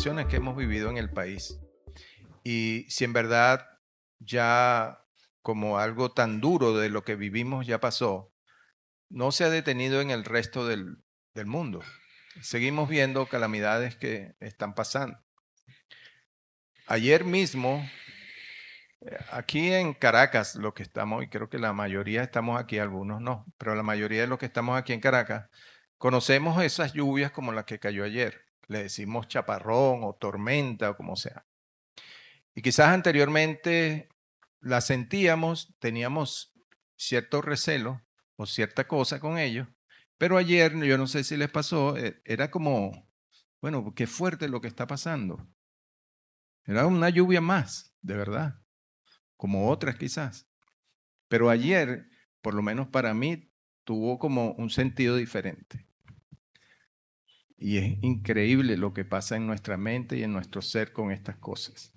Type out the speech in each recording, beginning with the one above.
situaciones que hemos vivido en el país. Y si en verdad ya como algo tan duro de lo que vivimos ya pasó, no se ha detenido en el resto del mundo. Seguimos viendo calamidades que están pasando. Ayer mismo, aquí en Caracas, lo que estamos, y creo que la mayoría estamos aquí, algunos no, pero la mayoría de los que estamos aquí en Caracas, conocemos esas lluvias como las que cayó ayer. Le decimos chaparrón o tormenta o como sea. Y quizás anteriormente la sentíamos, teníamos cierto recelo o cierta cosa con ellos, pero ayer, yo no sé si les pasó, era como, bueno, qué fuerte lo que está pasando. Era una lluvia más, de verdad, como otras quizás. Pero ayer, por lo menos para mí, tuvo como un sentido diferente. Y es increíble lo que pasa en nuestra mente y en nuestro ser con estas cosas.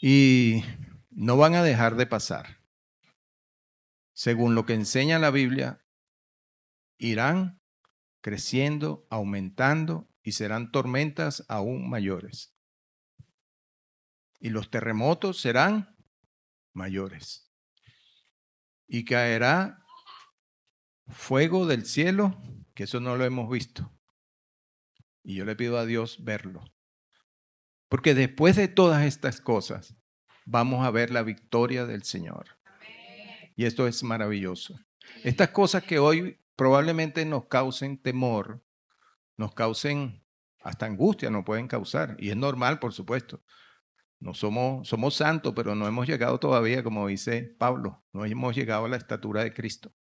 Y no van a dejar de pasar. Según lo que enseña la Biblia, irán creciendo, aumentando y serán tormentas aún mayores. Y los terremotos serán mayores. Y caerá fuego del cielo, que eso no lo hemos visto. Y yo le pido a Dios verlo. Porque después de todas estas cosas, vamos a ver la victoria del Señor. Y esto es maravilloso. Estas cosas que hoy probablemente nos causen temor, nos causen hasta angustia, nos pueden causar. Y es normal, por supuesto. No somos santos, pero no hemos llegado todavía, como dice Pablo, no hemos llegado a la estatura de Cristo.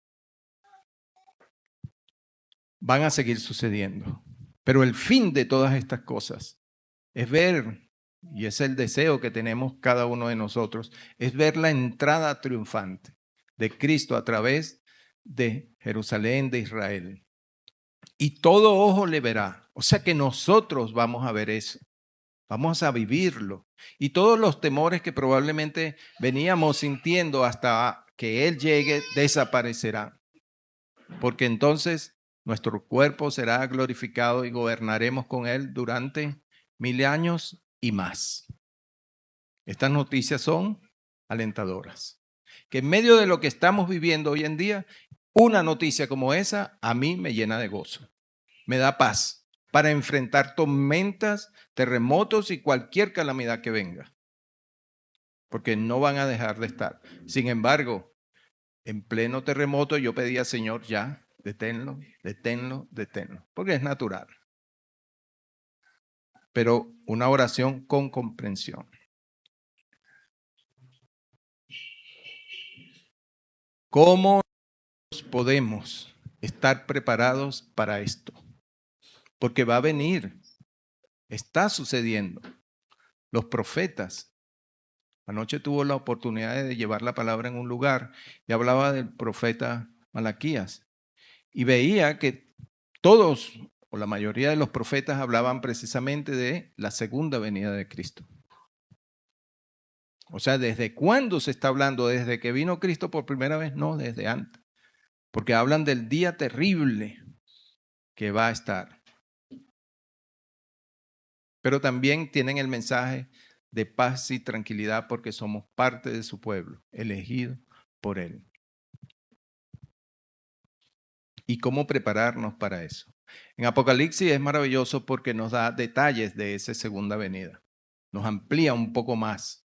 Van a seguir sucediendo. Pero el fin de todas estas cosas es ver, y es el deseo que tenemos cada uno de nosotros, es ver la entrada triunfante de Cristo a través de Jerusalén, de Israel. Y todo ojo le verá. O sea que nosotros vamos a ver eso. Vamos a vivirlo. Y todos los temores que probablemente veníamos sintiendo hasta que Él llegue desaparecerán. Porque entonces nuestro cuerpo será glorificado y gobernaremos con Él durante 1000 años y más. Estas noticias son alentadoras. Que en medio de lo que estamos viviendo hoy en día, una noticia como esa a mí me llena de gozo. Me da paz para enfrentar tormentas, terremotos y cualquier calamidad que venga. Porque no van a dejar de estar. Sin embargo, en pleno terremoto yo pedía, Señor, ya, deténlo, deténlo, deténlo. Porque es natural. Pero una oración con comprensión. ¿Cómo podemos estar preparados para esto? Porque va a venir. Está sucediendo. Los profetas. Anoche tuvo la oportunidad de llevar la palabra en un lugar y hablaba del profeta Malaquías. Y veía que todos o la mayoría de los profetas hablaban precisamente de la segunda venida de Cristo. O sea, ¿desde cuándo se está hablando? ¿Desde que vino Cristo por primera vez? No, desde antes. Porque hablan del día terrible que va a estar. Pero también tienen el mensaje de paz y tranquilidad porque somos parte de su pueblo, elegido por Él. ¿Y cómo prepararnos para eso? En Apocalipsis es maravilloso porque nos da detalles de esa segunda venida. Nos amplía un poco más.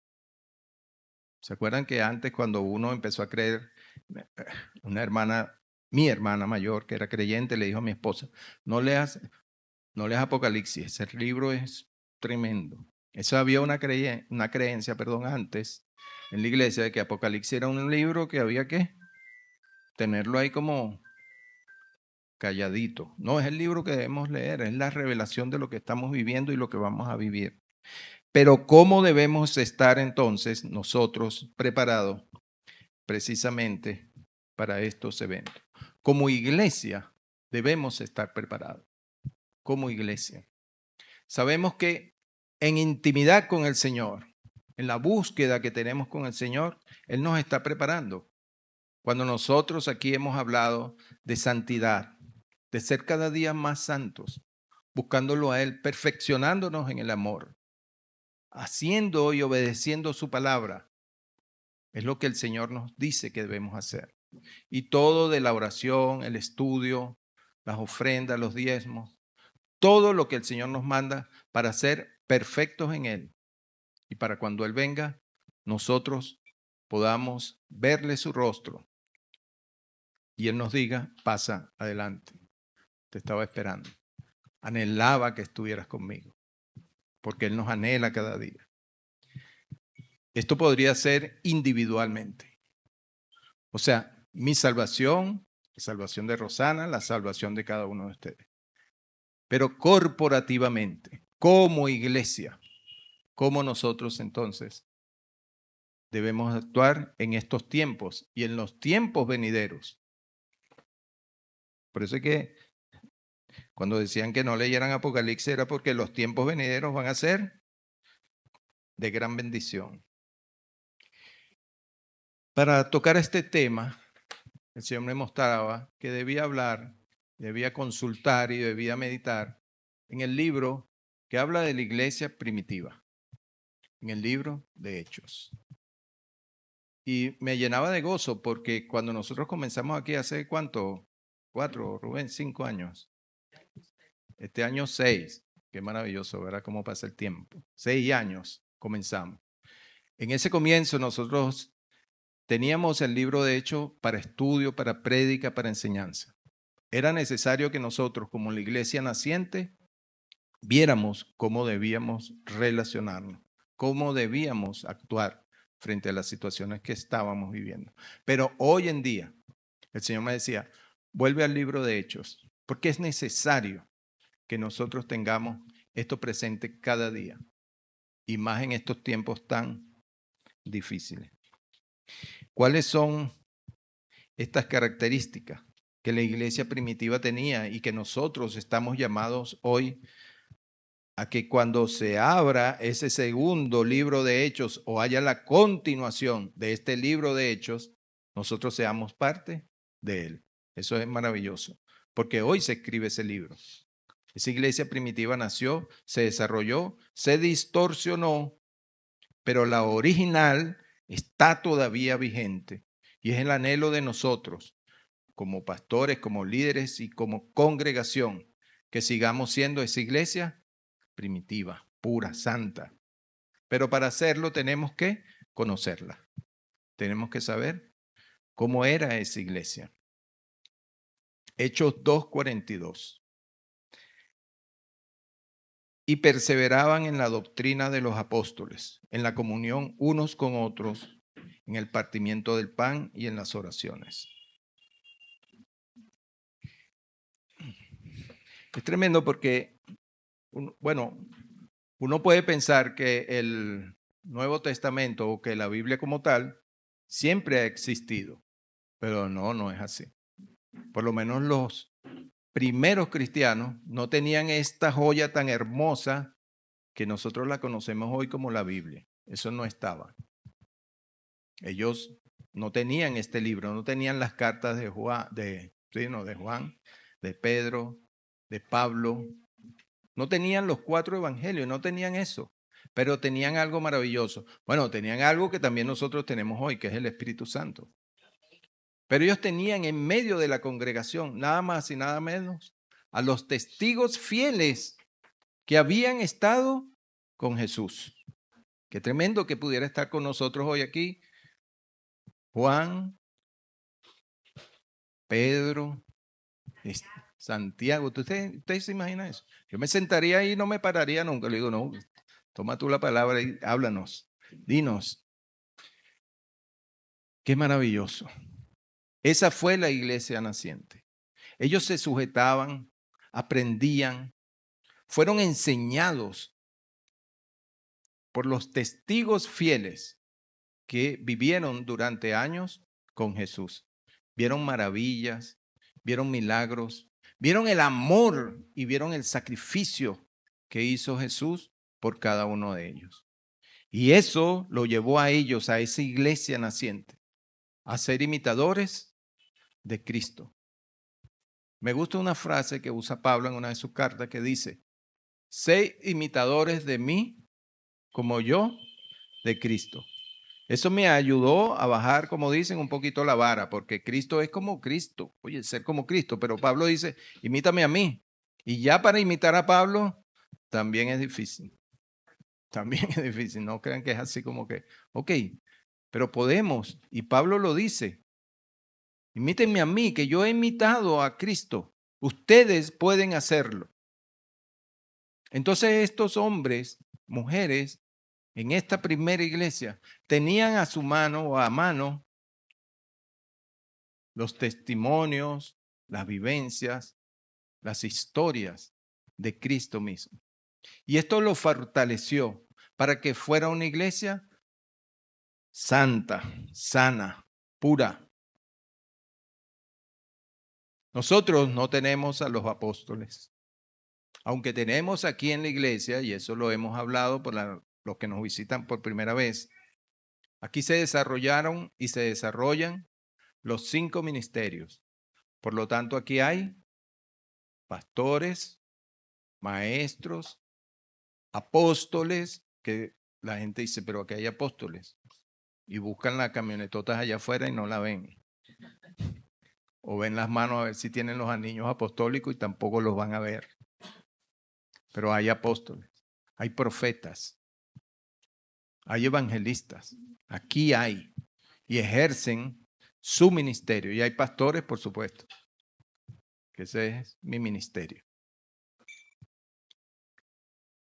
¿Se acuerdan que antes cuando uno empezó a creer, una hermana, mi hermana mayor, que era creyente, le dijo a mi esposa, no leas Apocalipsis, ese libro es tremendo. Eso había una creencia, antes en la iglesia de que Apocalipsis era un libro que había que tenerlo ahí como calladito. No, es el libro que debemos leer, es la revelación de lo que estamos viviendo y lo que vamos a vivir. Pero ¿cómo debemos estar entonces nosotros preparados precisamente para estos eventos? Como iglesia debemos estar preparados. Como iglesia. Sabemos que en intimidad con el Señor, en la búsqueda que tenemos con el Señor, Él nos está preparando. Cuando nosotros aquí hemos hablado de santidad, de ser cada día más santos, buscándolo a Él, perfeccionándonos en el amor, haciendo y obedeciendo su palabra. Es lo que el Señor nos dice que debemos hacer. Y todo de la oración, el estudio, las ofrendas, los diezmos, todo lo que el Señor nos manda para ser perfectos en Él. Y para cuando Él venga, nosotros podamos verle su rostro y Él nos diga, pasa adelante, te estaba esperando. Anhelaba que estuvieras conmigo, porque Él nos anhela cada día. Esto podría ser individualmente. O sea, mi salvación, la salvación de Rosana, la salvación de cada uno de ustedes. Pero corporativamente, como iglesia, ¿cómo nosotros entonces debemos actuar en estos tiempos y en los tiempos venideros? Por eso es que cuando decían que no leyeran Apocalipsis era porque los tiempos venideros van a ser de gran bendición. Para tocar este tema, el Señor me mostraba que debía hablar, debía consultar y debía meditar en el libro que habla de la iglesia primitiva, en el libro de Hechos. Y me llenaba de gozo porque cuando nosotros comenzamos aquí hace ¿cuánto? 4, Rubén, 5 años. Este año 6. Qué maravilloso, ¿verdad? Cómo pasa el tiempo. 6 años comenzamos. En ese comienzo nosotros teníamos el libro de Hechos para estudio, para prédica, para enseñanza. Era necesario que nosotros, como la iglesia naciente, viéramos cómo debíamos relacionarnos, cómo debíamos actuar frente a las situaciones que estábamos viviendo. Pero hoy en día, el Señor me decía, vuelve al libro de Hechos, porque es necesario que nosotros tengamos esto presente cada día, y más en estos tiempos tan difíciles. ¿Cuáles son estas características que la iglesia primitiva tenía y que nosotros estamos llamados hoy a que cuando se abra ese segundo libro de Hechos o haya la continuación de este libro de Hechos, nosotros seamos parte de él? Eso es maravilloso, porque hoy se escribe ese libro. Esa iglesia primitiva nació, se desarrolló, se distorsionó, pero la original está todavía vigente y es el anhelo de nosotros, como pastores, como líderes y como congregación, que sigamos siendo esa iglesia primitiva, pura, santa. Pero para hacerlo tenemos que conocerla. Tenemos que saber cómo era esa iglesia. Hechos 2:42. Y perseveraban en la doctrina de los apóstoles, en la comunión unos con otros, en el partimiento del pan y en las oraciones. Es tremendo porque, uno puede pensar que el Nuevo Testamento o que la Biblia como tal siempre ha existido, pero no es así. Por lo menos los primeros cristianos no tenían esta joya tan hermosa que nosotros la conocemos hoy como la Biblia. Eso no estaba. Ellos no tenían este libro, no tenían las cartas de Juan, de Juan, de Pedro, de Pablo. No tenían los 4 evangelios, no tenían eso, pero tenían algo maravilloso. Bueno, tenían algo que también nosotros tenemos hoy, que es el Espíritu Santo. Pero ellos tenían en medio de la congregación, nada más y nada menos, a los testigos fieles que habían estado con Jesús. Qué tremendo que pudiera estar con nosotros hoy aquí Juan, Pedro, Santiago. ¿Usted se imagina eso? Yo me sentaría ahí y no me pararía nunca. Le digo, no, toma tú la palabra y háblanos, dinos. Qué maravilloso. Esa fue la iglesia naciente. Ellos se sujetaban, aprendían, fueron enseñados por los testigos fieles que vivieron durante años con Jesús. Vieron maravillas, vieron milagros, vieron el amor y vieron el sacrificio que hizo Jesús por cada uno de ellos. Y eso lo llevó a ellos, a esa iglesia naciente, a ser imitadores de Cristo. Me gusta una frase que usa Pablo en una de sus cartas que dice, sé imitadores de mí como yo de Cristo. Eso me ayudó a bajar, como dicen, un poquito la vara, porque Cristo es como Cristo. Oye, ser como Cristo, pero Pablo dice, imítame a mí. Y ya para imitar a Pablo, también es difícil. También es difícil. No crean que es así como que, ok, pero podemos. Y Pablo lo dice, imítenme a mí, que yo he imitado a Cristo. Ustedes pueden hacerlo. Entonces estos hombres, mujeres, en esta primera iglesia, tenían a su mano o a mano los testimonios, las vivencias, las historias de Cristo mismo. Y esto lo fortaleció para que fuera una iglesia santa, sana, pura. Nosotros no tenemos a los apóstoles, aunque tenemos aquí en la iglesia, y eso lo hemos hablado por los que nos visitan por primera vez, aquí se desarrollaron y se desarrollan los 5 ministerios. Por lo tanto, aquí hay pastores, maestros, apóstoles, que la gente dice, pero aquí hay apóstoles. Y buscan las camionetotas allá afuera y no la ven. O ven las manos a ver si tienen los anillos apostólicos y tampoco los van a ver. Pero hay apóstoles, hay profetas, hay evangelistas. Aquí hay. Y ejercen su ministerio. Y hay pastores, por supuesto, que ese es mi ministerio.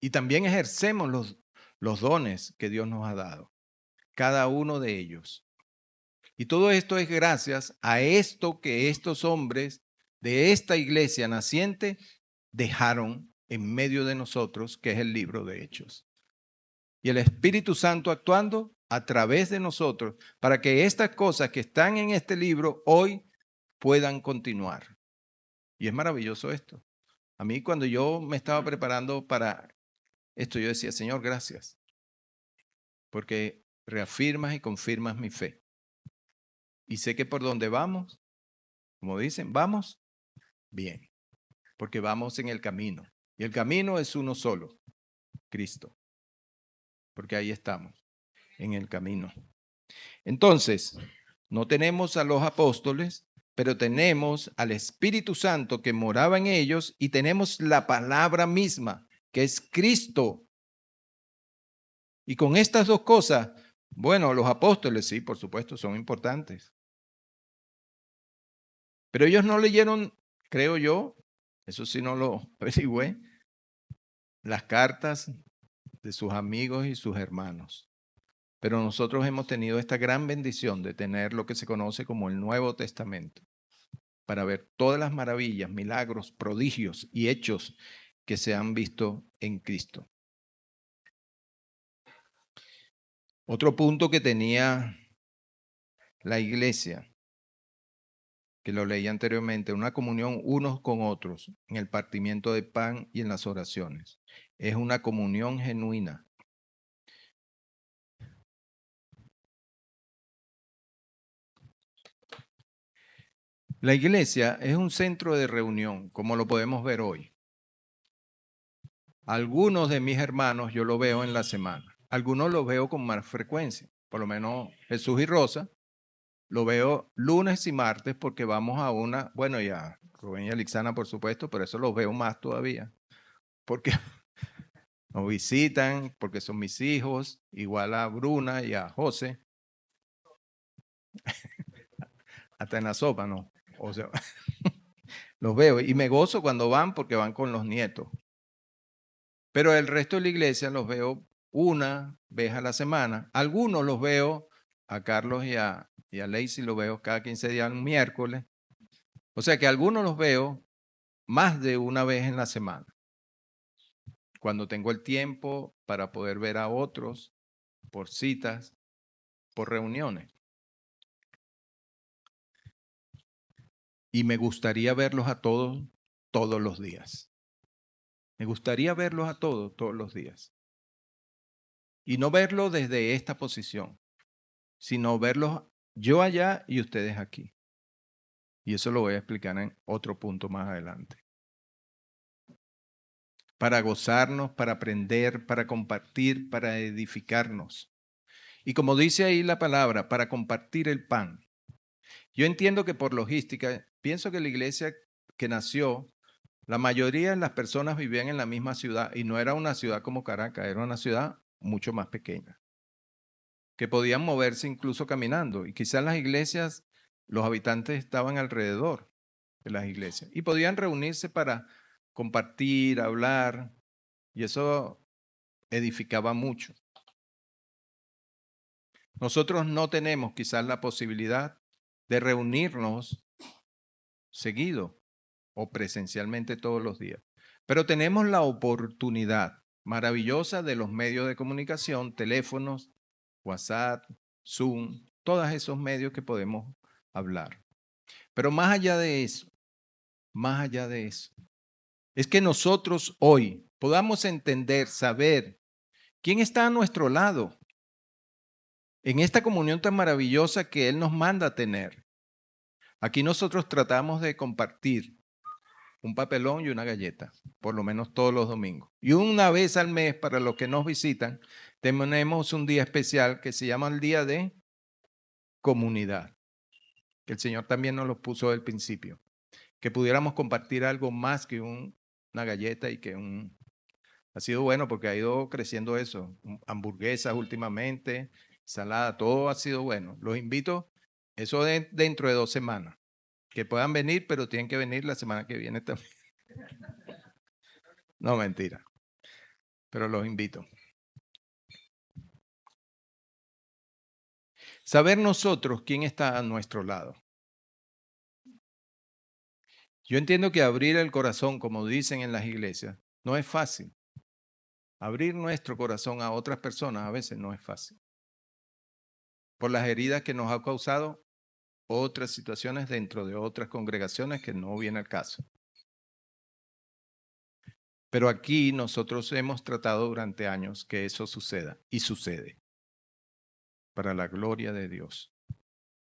Y también ejercemos los dones que Dios nos ha dado, cada uno de ellos. Y todo esto es gracias a esto que estos hombres de esta iglesia naciente dejaron en medio de nosotros, que es el libro de Hechos. Y el Espíritu Santo actuando a través de nosotros para que estas cosas que están en este libro hoy puedan continuar. Y es maravilloso esto. A mí cuando yo me estaba preparando para esto, yo decía, Señor, gracias, porque reafirmas y confirmas mi fe. Y sé que por donde vamos, como dicen, vamos bien, porque vamos en el camino. Y el camino es uno solo, Cristo, porque ahí estamos, en el camino. Entonces, no tenemos a los apóstoles, pero tenemos al Espíritu Santo que moraba en ellos y tenemos la palabra misma, que es Cristo. Y con estas dos cosas, bueno, los apóstoles sí, por supuesto, son importantes. Pero ellos no leyeron, creo yo, eso sí no lo averigüé, las cartas de sus amigos y sus hermanos. Pero nosotros hemos tenido esta gran bendición de tener lo que se conoce como el Nuevo Testamento, para ver todas las maravillas, milagros, prodigios y hechos que se han visto en Cristo. Otro punto que tenía la iglesia, que lo leí anteriormente, una comunión unos con otros en el partimiento de pan y en las oraciones. Es una comunión genuina. La iglesia es un centro de reunión, como lo podemos ver hoy. Algunos de mis hermanos yo lo veo en la semana. Algunos lo veo con más frecuencia. Por lo menos Jesús y Rosa lo veo lunes y martes porque vamos a una, bueno, ya Rubén y Alixana por supuesto, pero eso los veo más todavía. Porque nos visitan, porque son mis hijos, igual a Bruna y a José. Hasta en la sopa, ¿no? O sea, los veo y me gozo cuando van porque van con los nietos. Pero el resto de la iglesia los veo una vez a la semana. Algunos los veo, a Carlos y a Lacey los veo cada 15 días, un miércoles. O sea que algunos los veo más de una vez en la semana. Cuando tengo el tiempo para poder ver a otros por citas, por reuniones. Y me gustaría verlos a todos los días. Me gustaría verlos a todos los días. Y no verlos desde esta posición, sino verlos yo allá y ustedes aquí. Y eso lo voy a explicar en otro punto más adelante. Para gozarnos, para aprender, para compartir, para edificarnos. Y como dice ahí la palabra, para compartir el pan. Yo entiendo que por logística, pienso que la iglesia que nació, la mayoría de las personas vivían en la misma ciudad y no era una ciudad como Caracas, era una ciudad mucho más pequeña, que podían moverse incluso caminando. Y quizás las iglesias, los habitantes estaban alrededor de las iglesias y podían reunirse para compartir, hablar, y eso edificaba mucho. Nosotros no tenemos quizás la posibilidad de reunirnos seguido o presencialmente todos los días, pero tenemos la oportunidad maravillosa de los medios de comunicación, teléfonos, WhatsApp, Zoom, todos esos medios que podemos hablar. Pero más allá de eso, es que nosotros hoy podamos entender, saber quién está a nuestro lado en esta comunión tan maravillosa que Él nos manda a tener. Aquí nosotros tratamos de compartir un papelón y una galleta, por lo menos todos los domingos. Y una vez al mes, para los que nos visitan, tenemos un día especial que se llama el Día de Comunidad, que el Señor también nos lo puso al principio, que pudiéramos compartir algo más que una galleta y que un... Ha sido bueno porque ha ido creciendo eso, hamburguesas últimamente, ensalada, todo ha sido bueno. Los invito, eso dentro de 2 semanas, que puedan venir, pero tienen que venir la semana que viene también. No, mentira, pero los invito. Saber nosotros quién está a nuestro lado. Yo entiendo que abrir el corazón, como dicen en las iglesias, no es fácil. Abrir nuestro corazón a otras personas a veces no es fácil. Por las heridas que nos ha causado otras situaciones dentro de otras congregaciones que no viene al caso. Pero aquí nosotros hemos tratado durante años que eso suceda y sucede para la gloria de Dios.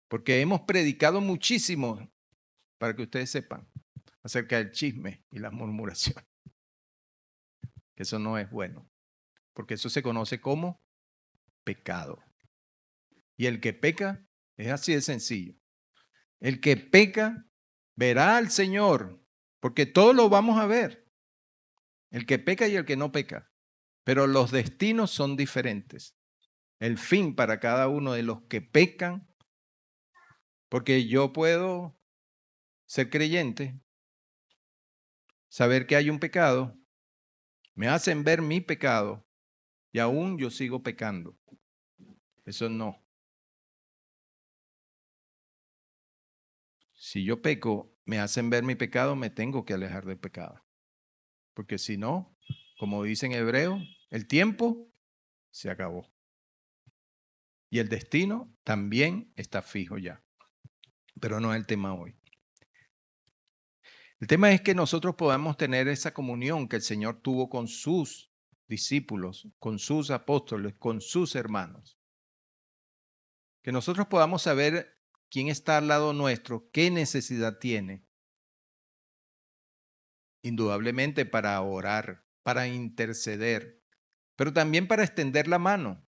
Porque hemos predicado muchísimo, para que ustedes sepan, acerca del chisme y la murmuración. Que eso no es bueno, porque eso se conoce como pecado. Y el que peca es así de sencillo. El que peca verá al Señor, porque todos lo vamos a ver. El que peca y el que no peca. Pero los destinos son diferentes. El fin para cada uno de los que pecan, porque yo puedo ser creyente, saber que hay un pecado, me hacen ver mi pecado y aún yo sigo pecando. Eso no. Si yo peco, me hacen ver mi pecado, me tengo que alejar del pecado. Porque si no, como dice en hebreo, el tiempo se acabó. Y el destino también está fijo ya. Pero no es el tema hoy. El tema es que nosotros podamos tener esa comunión que el Señor tuvo con sus discípulos, con sus apóstoles, con sus hermanos. Que nosotros podamos saber quién está al lado nuestro, qué necesidad tiene. Indudablemente para orar, para interceder, pero también para extender la mano.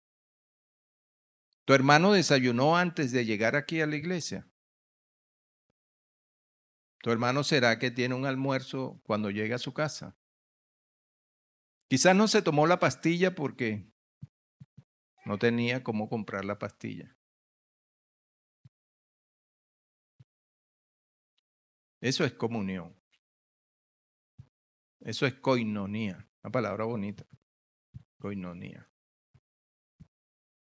Tu hermano desayunó antes de llegar aquí a la iglesia. Tu hermano será que tiene un almuerzo cuando llegue a su casa. Quizás no se tomó la pastilla porque no tenía cómo comprar la pastilla. Eso es comunión. Eso es koinonía, una palabra bonita. Koinonía.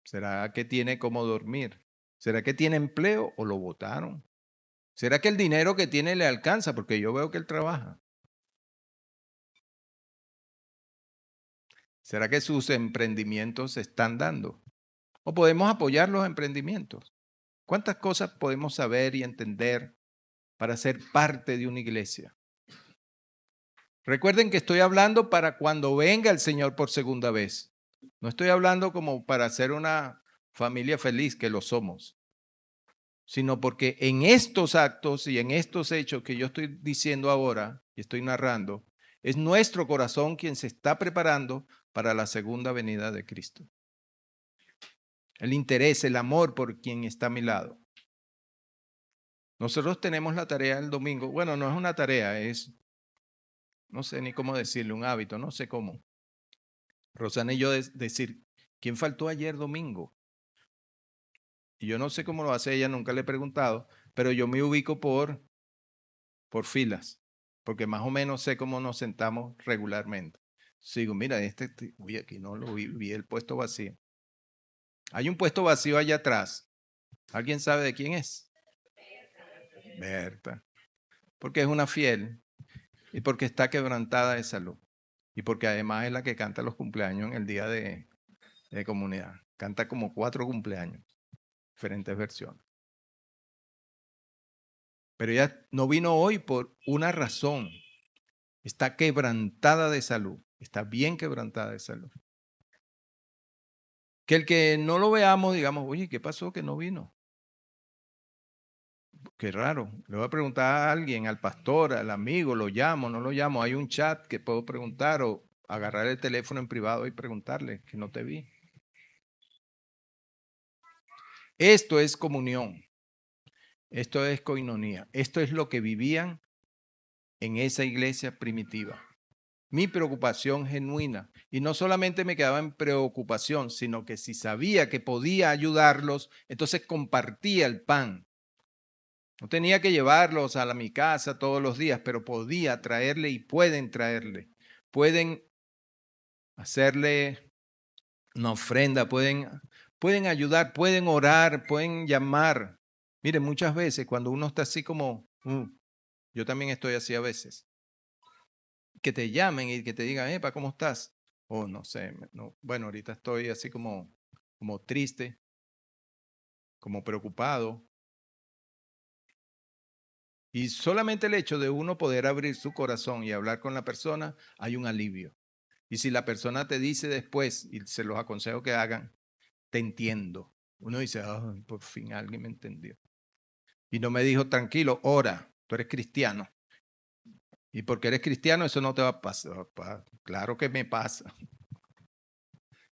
¿Será que tiene cómo dormir? ¿Será que tiene empleo o lo botaron? ¿Será que el dinero que tiene le alcanza? Porque yo veo que él trabaja. ¿Será que sus emprendimientos se están dando? ¿O podemos apoyar los emprendimientos? ¿Cuántas cosas podemos saber y entender para ser parte de una iglesia? Recuerden que estoy hablando para cuando venga el Señor por segunda vez. No estoy hablando como para ser una familia feliz, que lo somos. sino porque en estos actos y en estos hechos que yo estoy diciendo ahora y estoy narrando, es nuestro corazón quien se está preparando para la segunda venida de Cristo. El interés, el amor por quien está a mi lado. Nosotros tenemos la tarea el domingo. Bueno, no es una tarea, es, no sé ni cómo decirle, un hábito, no sé cómo. Rosana y yo decir, ¿quién faltó ayer domingo? Y yo no sé cómo lo hace ella, nunca le he preguntado, pero yo me ubico por filas, porque más o menos sé cómo nos sentamos regularmente. Sigo, mira, uy, aquí no lo vi el puesto vacío. Hay un puesto vacío allá atrás. ¿Alguien sabe de quién es? Berta. Porque es una fiel y porque está quebrantada de salud. Y porque además es la que canta los cumpleaños en el día de comunidad. Canta como 4 cumpleaños, diferentes versiones. Pero ella no vino hoy por una razón. Está quebrantada de salud. Está bien quebrantada de salud. Que el que no lo veamos, digamos, oye, ¿qué pasó que no vino? Qué raro. Le voy a preguntar a alguien, al pastor, al amigo, lo llamo, no lo llamo. Hay un chat que puedo preguntar o agarrar el teléfono en privado y preguntarle que no te vi. Esto es comunión. Esto es coinonía. Esto es lo que vivían en esa iglesia primitiva. Mi preocupación genuina. Y no solamente me quedaba en preocupación, sino que si sabía que podía ayudarlos, entonces compartía el pan. No tenía que llevarlos a mi casa todos los días, pero podía traerle y pueden traerle. Pueden hacerle una ofrenda, pueden ayudar, pueden orar, pueden llamar. Mire, muchas veces cuando uno está así como, yo también estoy así a veces, que te llamen y que te digan, epa, ¿cómo estás? O no sé, no, bueno, ahorita estoy así como triste, como preocupado. Y solamente el hecho de uno poder abrir su corazón y hablar con la persona, hay un alivio. Y si la persona te dice después, y se los aconsejo que hagan, te entiendo. Uno dice, oh, por fin alguien me entendió. Y no me dijo, tranquilo, ora, tú eres cristiano. Y porque eres cristiano, eso no te va a pasar. Claro que me pasa.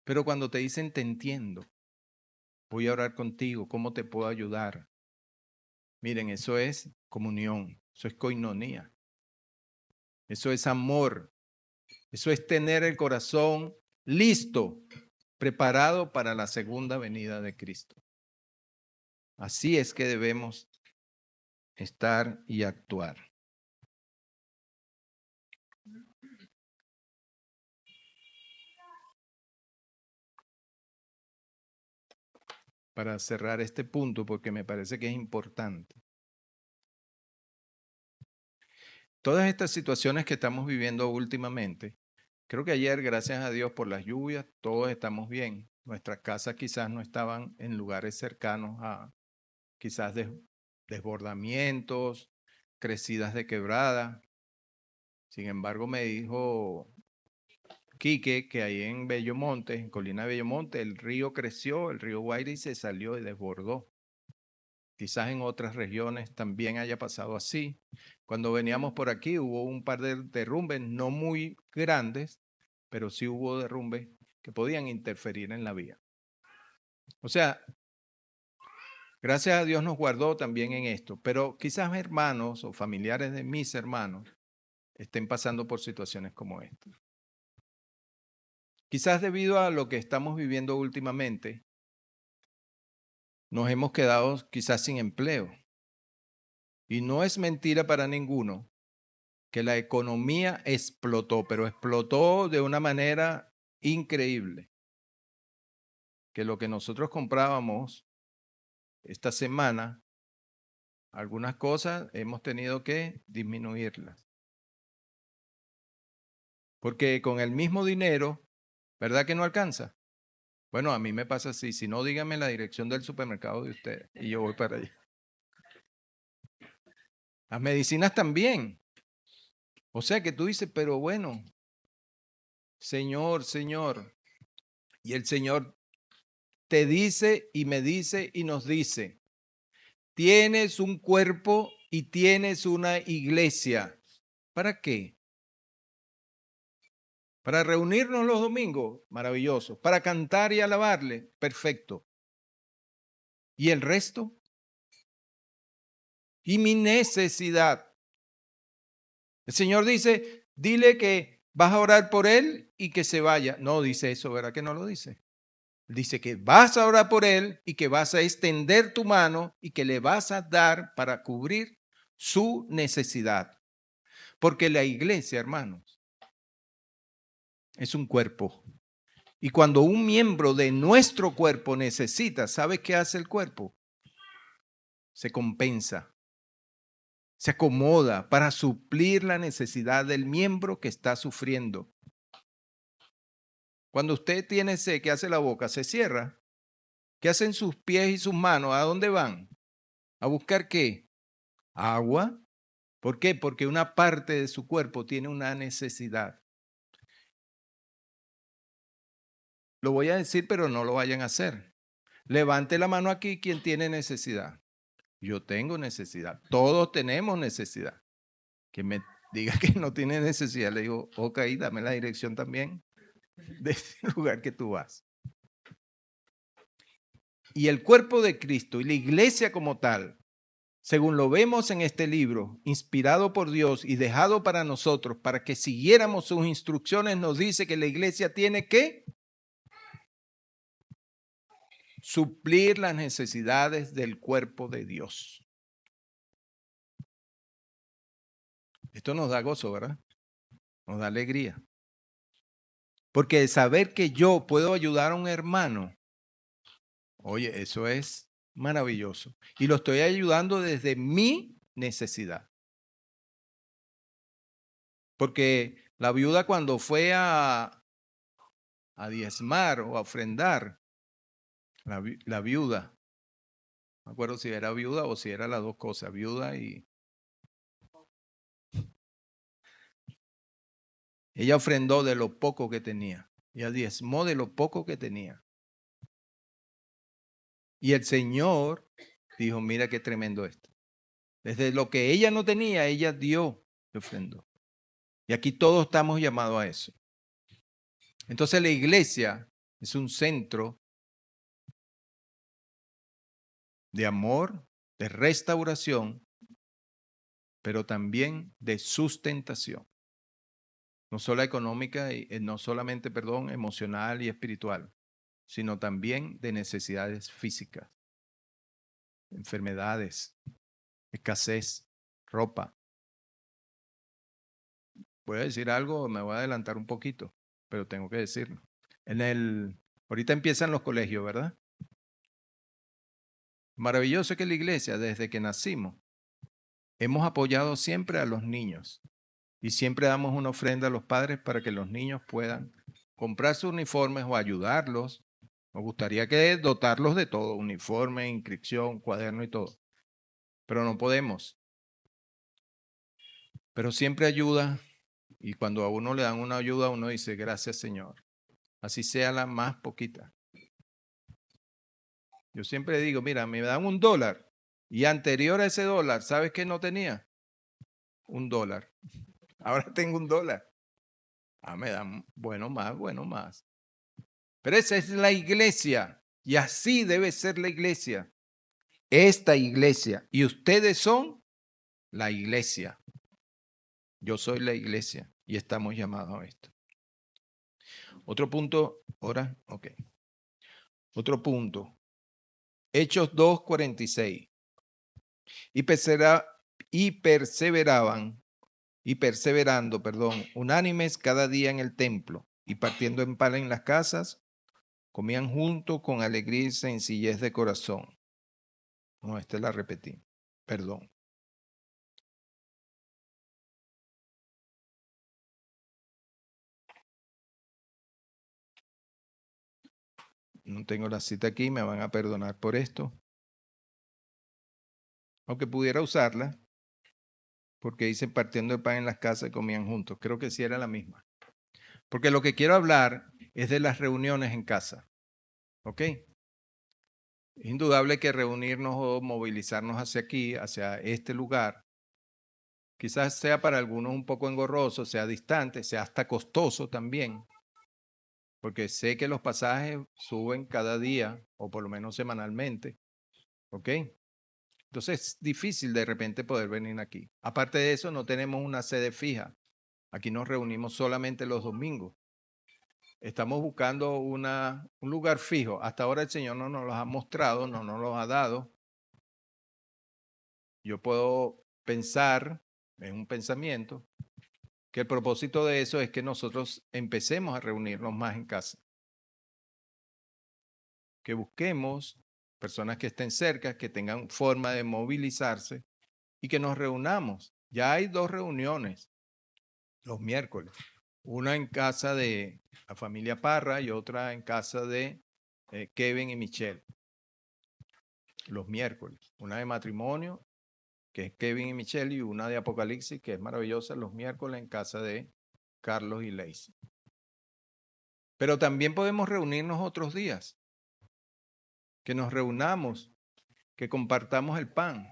Pero cuando te dicen, te entiendo, voy a orar contigo, ¿cómo te puedo ayudar? Miren, eso es comunión, eso es coinonía, eso es amor, eso es tener el corazón listo, preparado para la segunda venida de Cristo. Así es que debemos estar y actuar. Para cerrar este punto, porque me parece que es importante. Todas estas situaciones que estamos viviendo últimamente, creo que ayer, gracias a Dios por las lluvias, todos estamos bien. Nuestras casas quizás no estaban en lugares cercanos a quizás desbordamientos, crecidas de quebrada. Sin embargo, me dijo Quique que ahí en Bellomonte, en Colina Bellomonte, el río creció, el río Guaire, y se salió y desbordó. Quizás en otras regiones también haya pasado así. Cuando veníamos por aquí hubo un par de derrumbes, no muy grandes, pero sí hubo derrumbes que podían interferir en la vía. O sea, gracias a Dios nos guardó también en esto, pero quizás hermanos o familiares de mis hermanos estén pasando por situaciones como esta. Quizás debido a lo que estamos viviendo últimamente, nos hemos quedado quizás sin empleo. Y no es mentira para ninguno que la economía explotó, pero explotó de una manera increíble. Que lo que nosotros comprábamos esta semana, algunas cosas hemos tenido que disminuirlas. Porque con el mismo dinero, ¿verdad que no alcanza? Bueno, a mí me pasa así. Si no, díganme la dirección del supermercado de ustedes y yo voy para allá. Las medicinas también. O sea que tú dices, pero bueno, Señor, Señor. Y el Señor te dice y me dice y nos dice, tienes un cuerpo y tienes una iglesia. ¿Para qué? Para reunirnos los domingos, maravilloso. Para cantar y alabarle, perfecto. ¿Y el resto? Y mi necesidad. El Señor dice, dile que vas a orar por él y que se vaya. No dice eso, ¿verdad que no lo dice? Dice que vas a orar por él y que vas a extender tu mano y que le vas a dar para cubrir su necesidad. Porque la iglesia, hermanos, es un cuerpo. Y cuando un miembro de nuestro cuerpo necesita, ¿sabe qué hace el cuerpo? Se compensa, se acomoda para suplir la necesidad del miembro que está sufriendo. Cuando usted tiene sed, ¿qué hace la boca? Se cierra. ¿Qué hacen sus pies y sus manos? ¿A dónde van? ¿A buscar qué? Agua. ¿Por qué? Porque una parte de su cuerpo tiene una necesidad. Lo voy a decir, pero no lo vayan a hacer. Levante la mano aquí quien tiene necesidad. Yo tengo necesidad. Todos tenemos necesidad. Que me diga que no tiene necesidad, le digo, ok, dame la dirección también de ese lugar que tú vas. Y el cuerpo de Cristo y la iglesia como tal, según lo vemos en este libro, inspirado por Dios y dejado para nosotros, para que siguiéramos sus instrucciones, nos dice que la iglesia tiene que suplir las necesidades del cuerpo de Dios. Esto nos da gozo, ¿verdad? Nos da alegría. Porque saber que yo puedo ayudar a un hermano, oye, eso es maravilloso. Y lo estoy ayudando desde mi necesidad. Porque la viuda cuando fue a diezmar o a ofrendar, la viuda, no me acuerdo si era viuda o si era las dos cosas, viuda y... Ella ofrendó de lo poco que tenía. Ella diezmó de lo poco que tenía. Y el Señor dijo, mira qué tremendo esto. Desde lo que ella no tenía, ella dio y ofrendó. Y aquí todos estamos llamados a eso. Entonces la iglesia es un centro de amor, de restauración, pero también de sustentación. No solo económica, no solamente, perdón, emocional y espiritual, sino también de necesidades físicas, enfermedades, escasez, ropa. Voy a decir algo, me voy a adelantar un poquito, pero tengo que decirlo. Ahorita empiezan los colegios, ¿verdad? Maravilloso que la iglesia, desde que nacimos, hemos apoyado siempre a los niños y siempre damos una ofrenda a los padres para que los niños puedan comprar sus uniformes o ayudarlos. Nos gustaría que dotarlos de todo, uniforme, inscripción, cuaderno y todo, pero no podemos. Pero siempre ayuda y cuando a uno le dan una ayuda, uno dice, gracias Señor, así sea la más poquita. Yo siempre digo, mira, me dan $1 y anterior a ese dólar, ¿sabes qué no tenía? $1. Ahora tengo $1. Ah, me dan, bueno más, bueno más. Pero esa es la iglesia y así debe ser la iglesia. Esta iglesia y ustedes son la iglesia. Yo soy la iglesia y estamos llamados a esto. Otro punto, ahora, ok. Otro punto. Hechos 2:46. Y perseverando, unánimes cada día en el templo y partiendo en pan en las casas, comían juntos con alegría y sencillez de corazón. No, esta la repetí. Perdón. No tengo la cita aquí, me van a perdonar por esto. Aunque pudiera usarla, porque dice partiendo el pan en las casas y comían juntos. Creo que sí era la misma. Porque lo que quiero hablar es de las reuniones en casa. ¿Ok? Es indudable que reunirnos o movilizarnos hacia aquí, hacia este lugar, quizás sea para algunos un poco engorroso, sea distante, sea hasta costoso también, porque sé que los pasajes suben cada día o por lo menos semanalmente, ¿ok? Entonces es difícil de repente poder venir aquí. Aparte de eso, no tenemos una sede fija. Aquí nos reunimos solamente los domingos. Estamos buscando un lugar fijo. Hasta ahora el Señor no nos lo ha mostrado, no nos lo ha dado. Yo puedo pensar, es un pensamiento, que el propósito de eso es que nosotros empecemos a reunirnos más en casa. Que busquemos personas que estén cerca, que tengan forma de movilizarse y que nos reunamos. Ya hay 2 reuniones los miércoles. Una en casa de la familia Parra y otra en casa de Kevin y Michelle. Los miércoles. Una de matrimonio, que es Kevin y Michelle, y una de Apocalipsis, que es maravillosa, los miércoles en casa de Carlos y Lacey. Pero también podemos reunirnos otros días. Que nos reunamos, que compartamos el pan,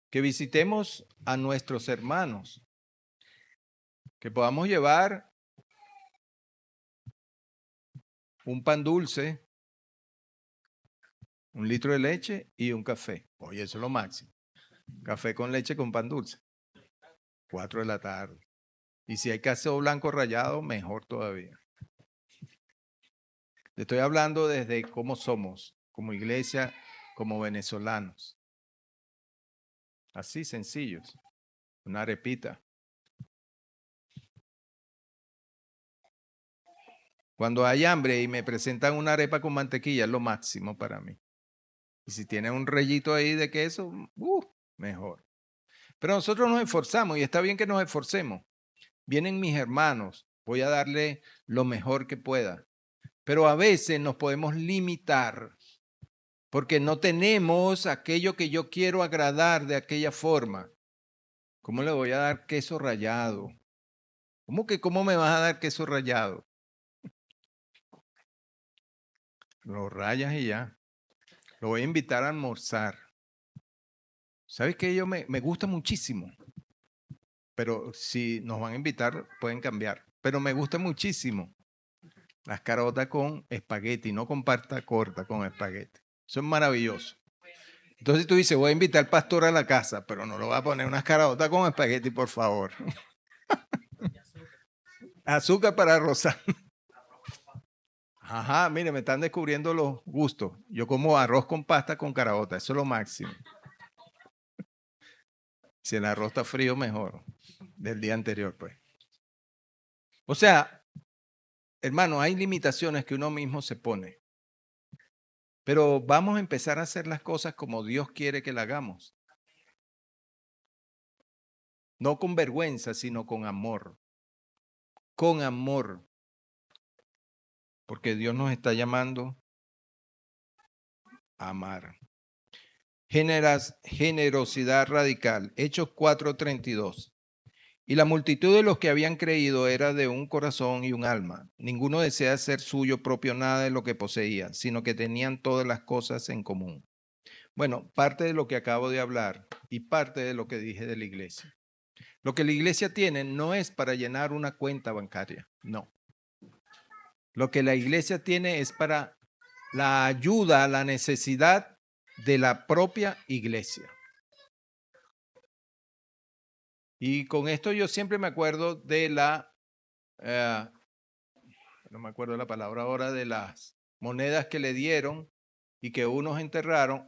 que visitemos a nuestros hermanos, que podamos llevar un pan dulce, 1 litro de leche y un café. Oye, eso es lo máximo. Café con leche con pan dulce. 4 de la tarde. Y si hay queso blanco rallado, mejor todavía. Le estoy hablando desde cómo somos, como iglesia, como venezolanos. Así sencillos. Una arepita. Cuando hay hambre y me presentan una arepa con mantequilla, es lo máximo para mí. Y si tiene un rellito ahí de queso, mejor. Pero nosotros nos esforzamos y está bien que nos esforcemos. Vienen mis hermanos, voy a darle lo mejor que pueda. Pero a veces nos podemos limitar porque no tenemos aquello que yo quiero agradar de aquella forma. ¿Cómo le voy a dar queso rallado? ¿Cómo me vas a dar queso rallado? Lo rayas y ya. Lo voy a invitar a almorzar. ¿Sabes qué? Me gusta muchísimo. Pero si nos van a invitar, pueden cambiar. Pero me gusta muchísimo las caraotas con espagueti, no con pasta corta, con espagueti. Eso es maravilloso. Entonces tú dices, voy a invitar al pastor a la casa, pero no lo voy a poner unas caraotas con espagueti, por favor. Azúcar para rosar. Ajá, mire, me están descubriendo los gustos. Yo como arroz con pasta con caraota, eso es lo máximo. Si el arroz está frío, mejor. Del día anterior, pues. O sea, hermano, hay limitaciones que uno mismo se pone. Pero vamos a empezar a hacer las cosas como Dios quiere que las hagamos. No con vergüenza, sino con amor. Con amor. Porque Dios nos está llamando a amar. Generosidad radical. Hechos 4:32. Y la multitud de los que habían creído era de un corazón y un alma. Ninguno desea hacer suyo propio nada de lo que poseía, sino que tenían todas las cosas en común. Bueno, parte de lo que acabo de hablar y parte de lo que dije de la iglesia. Lo que la iglesia tiene no es para llenar una cuenta bancaria, no. Lo que la iglesia tiene es para la ayuda, la necesidad de la propia iglesia. Y con esto yo siempre me acuerdo de no me acuerdo la palabra ahora, de las monedas que le dieron y que uno enterró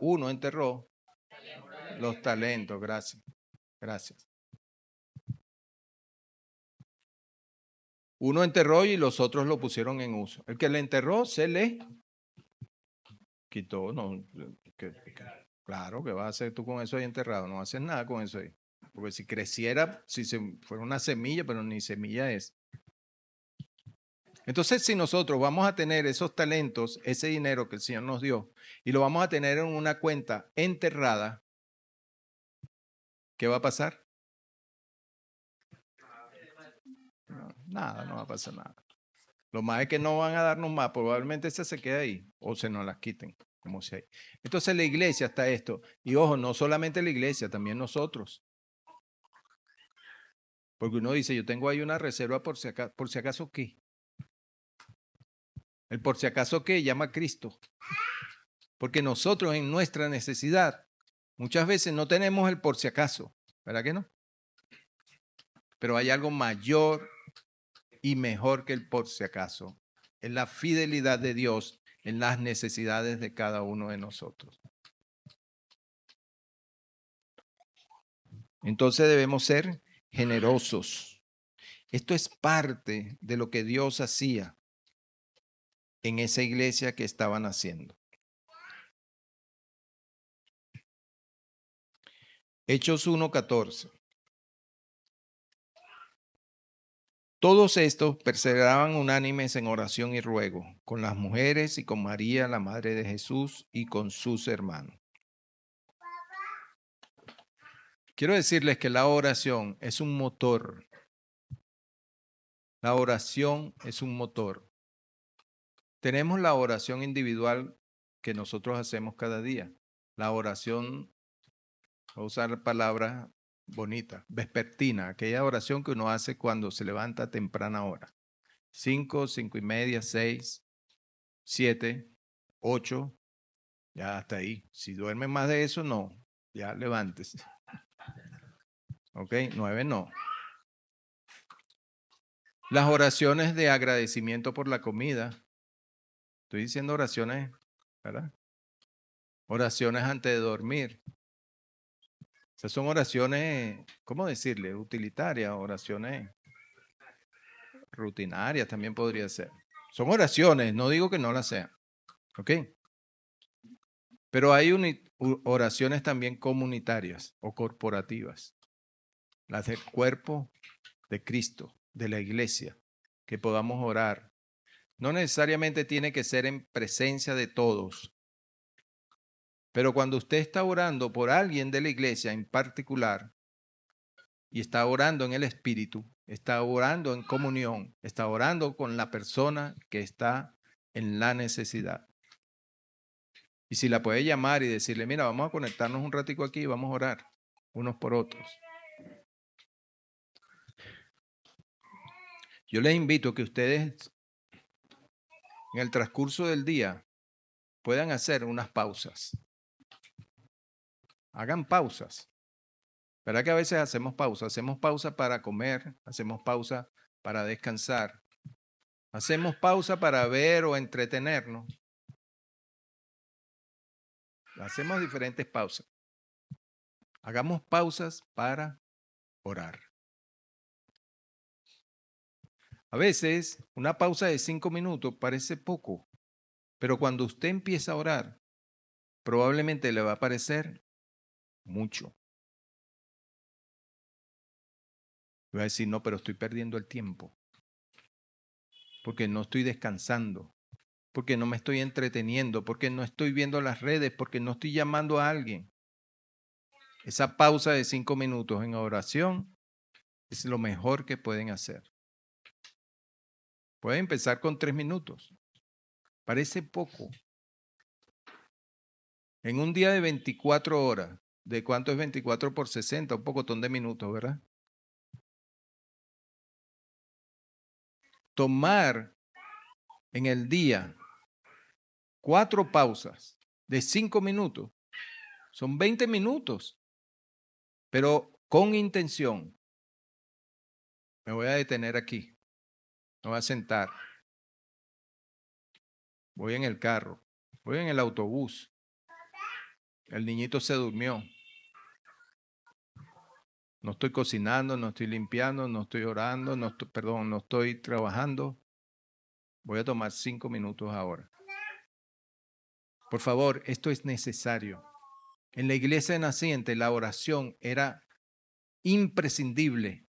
los talentos, gracias, gracias. Uno enterró y los otros lo pusieron en uso. El que le enterró se le quitó, no, claro, ¿qué vas a hacer tú con eso ahí enterrado? No haces nada con eso ahí. Porque si creciera, si fuera una semilla, pero ni semilla es. Entonces, si nosotros vamos a tener esos talentos, ese dinero que el Señor nos dio, y lo vamos a tener en una cuenta enterrada, ¿qué va a pasar? No, nada, no va a pasar nada. Lo más es que no van a darnos más, probablemente esa se quede ahí o se nos las quiten, como sea. Entonces la iglesia está esto. Y ojo, no solamente la iglesia, también nosotros. Porque uno dice, yo tengo ahí una reserva por si acaso qué. El por si acaso qué llama a Cristo. Porque nosotros en nuestra necesidad muchas veces no tenemos el por si acaso, ¿verdad que no? Pero hay algo mayor y mejor que el por si acaso. Es la fidelidad de Dios en las necesidades de cada uno de nosotros. Entonces debemos ser generosos. Esto es parte de lo que Dios hacía en esa iglesia que estaban haciendo. Hechos 1:14. Todos estos perseveraban unánimes en oración y ruego, con las mujeres y con María, la madre de Jesús, y con sus hermanos. Quiero decirles que la oración es un motor. La oración es un motor. Tenemos la oración individual que nosotros hacemos cada día. La oración, voy a usar palabras bonitas, vespertina, aquella oración que uno hace cuando se levanta a temprana hora. 5, 5:30, 6, 7, 8, ya hasta ahí. Si duerme más de eso, no, ya levántese. Ok, 9 no. Las oraciones de agradecimiento por la comida. Estoy diciendo oraciones, ¿verdad? Oraciones antes de dormir. Esas son oraciones, ¿cómo decirle? Utilitarias, oraciones rutinarias también podría ser. Son oraciones, no digo que no las sean. ¿Ok? Pero hay oraciones también comunitarias o corporativas. Las del cuerpo de Cristo, de la iglesia, que podamos orar. No necesariamente tiene que ser en presencia de todos. Pero cuando usted está orando por alguien de la iglesia en particular, y está orando en el Espíritu, está orando en comunión, está orando con la persona que está en la necesidad. Y si la puede llamar y decirle, mira, vamos a conectarnos un ratico aquí y vamos a orar unos por otros. Yo les invito a que ustedes en el transcurso del día puedan hacer unas pausas. Hagan pausas. ¿Verdad que a veces hacemos pausa? Hacemos pausa para comer, hacemos pausa para descansar, hacemos pausa para ver o entretenernos. Hacemos diferentes pausas. Hagamos pausas para orar. A veces una pausa de 5 minutos parece poco, pero cuando usted empieza a orar, probablemente le va a parecer mucho. Va a decir, no, pero estoy perdiendo el tiempo, porque no estoy descansando, porque no me estoy entreteniendo, porque no estoy viendo las redes, porque no estoy llamando a alguien. Esa pausa de 5 minutos en oración es lo mejor que pueden hacer. Pueden empezar con 3 minutos. Parece poco. En un día de 24 horas, ¿de cuánto es 24 por 60? Un pocotón de minutos, ¿verdad? Tomar en el día 4 pausas de 5 minutos. Son 20 minutos, pero con intención. Me voy a detener aquí. Me voy a sentar. Voy en el carro. Voy en el autobús. El niñito se durmió. No estoy cocinando, no estoy limpiando, no estoy orando, no estoy trabajando. Voy a tomar 5 minutos ahora. Por favor, esto es necesario. En la iglesia naciente la oración era imprescindible.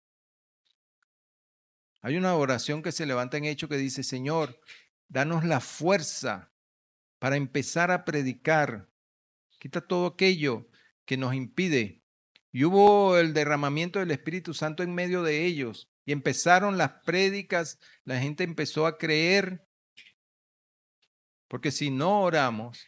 Hay una oración que se levanta en Hechos que dice, Señor, danos la fuerza para empezar a predicar. Quita todo aquello que nos impide. Y hubo el derramamiento del Espíritu Santo en medio de ellos. Y empezaron las prédicas, la gente empezó a creer, porque si no oramos,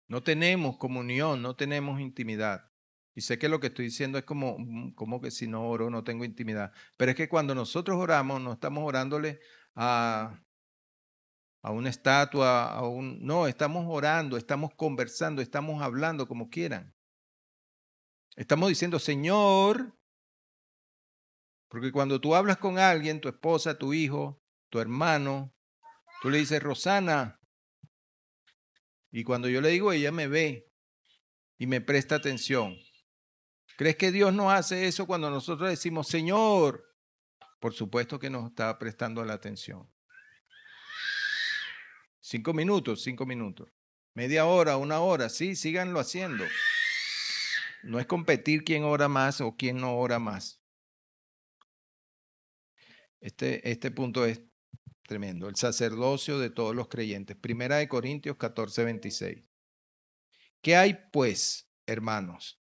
no tenemos comunión, no tenemos intimidad. Y sé que lo que estoy diciendo es como que si no oro no tengo intimidad. Pero es que cuando nosotros oramos, no estamos orándole a una estatua, no, estamos orando, estamos conversando, estamos hablando como quieran. Estamos diciendo, Señor, porque cuando tú hablas con alguien, tu esposa, tu hijo, tu hermano, tú le dices, Rosana, y cuando yo le digo, ella me ve y me presta atención. ¿Crees que Dios no hace eso cuando nosotros decimos, Señor? Por supuesto que nos está prestando la atención. 5 minutos, 5 minutos. Media hora, 1 hora, sí, síganlo haciendo. No es competir quién ora más o quién no ora más. Este punto es tremendo. El sacerdocio de todos los creyentes. Primera de Corintios 14, 26. ¿Qué hay pues, hermanos?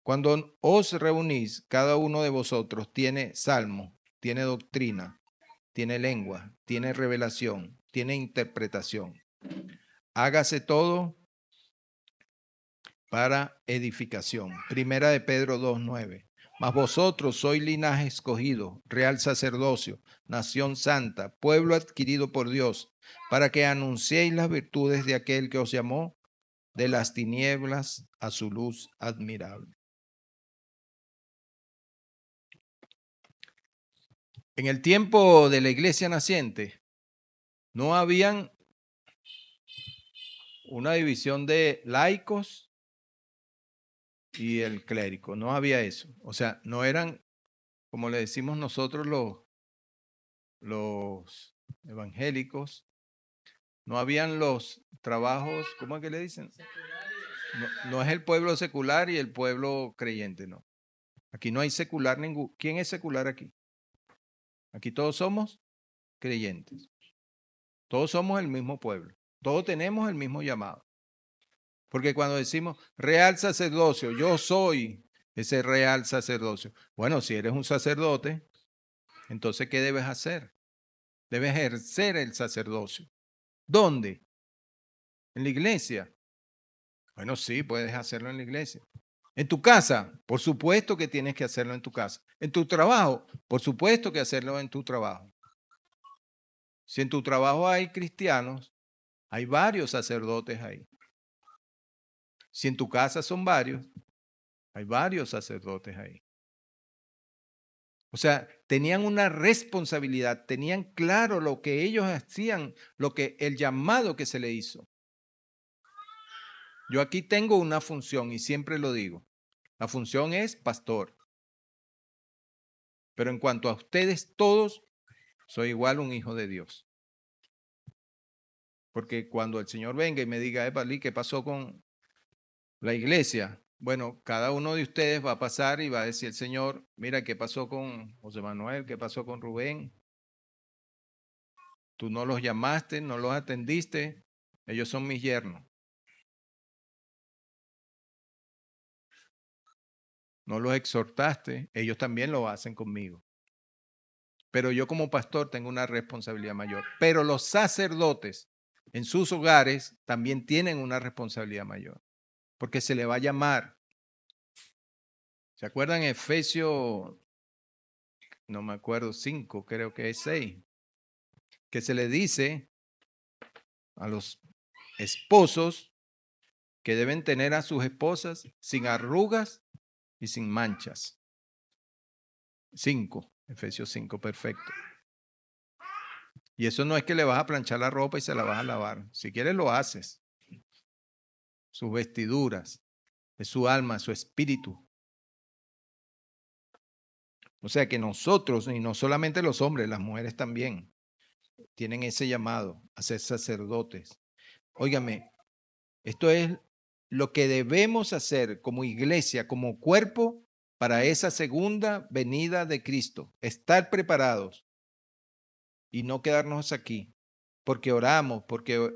Cuando os reunís, cada uno de vosotros tiene salmo, tiene doctrina, tiene lengua, tiene revelación, tiene interpretación. Hágase todo para edificación. Primera de Pedro 2:9. Mas vosotros sois linaje escogido, real sacerdocio, nación santa, pueblo adquirido por Dios, para que anunciéis las virtudes de aquel que os llamó de las tinieblas a su luz admirable. En el tiempo de la iglesia naciente, no habían una división de laicos y el clérigo, no había eso. O sea, no eran, como le decimos nosotros los evangélicos, no habían los trabajos, ¿cómo es que le dicen? No es el pueblo secular y el pueblo creyente, no. Aquí no hay secular ningún. ¿Quién es secular aquí? Aquí todos somos creyentes. Todos somos el mismo pueblo. Todos tenemos el mismo llamado. Porque cuando decimos real sacerdocio, yo soy ese real sacerdocio. Bueno, si eres un sacerdote, entonces ¿qué debes hacer? Debes ejercer el sacerdocio. ¿Dónde? En la iglesia. Bueno, sí, puedes hacerlo en la iglesia. En tu casa, por supuesto que tienes que hacerlo en tu casa. En tu trabajo, por supuesto que hacerlo en tu trabajo. Si en tu trabajo hay cristianos, hay varios sacerdotes ahí. Si en tu casa son varios, hay varios sacerdotes ahí. O sea, tenían una responsabilidad, tenían claro lo que ellos hacían, el llamado que se le hizo. Yo aquí tengo una función y siempre lo digo. La función es pastor. Pero en cuanto a ustedes todos, soy igual un hijo de Dios. Porque cuando el Señor venga y me diga, Evalí, ¿qué pasó con la iglesia? Bueno, cada uno de ustedes va a pasar y va a decir el Señor, mira, ¿qué pasó con José Manuel? ¿Qué pasó con Rubén? Tú no los llamaste, no los atendiste, ellos son mis yernos. No los exhortaste, ellos también lo hacen conmigo. Pero yo como pastor tengo una responsabilidad mayor. Pero los sacerdotes en sus hogares también tienen una responsabilidad mayor, porque se le va a llamar. ¿Se acuerdan Efesios, no me acuerdo, 5, creo que es 6, que se le dice a los esposos que deben tener a sus esposas sin arrugas y sin manchas? 5, Efesios 5, perfecto. Y eso no es que le vas a planchar la ropa y se la vas a lavar. Si quieres lo haces. Sus vestiduras, de su alma, su espíritu. O sea que nosotros, y no solamente los hombres, las mujeres también, tienen ese llamado a ser sacerdotes. Óigame, esto es lo que debemos hacer como iglesia, como cuerpo, para esa segunda venida de Cristo. Estar preparados y no quedarnos aquí, porque oramos, porque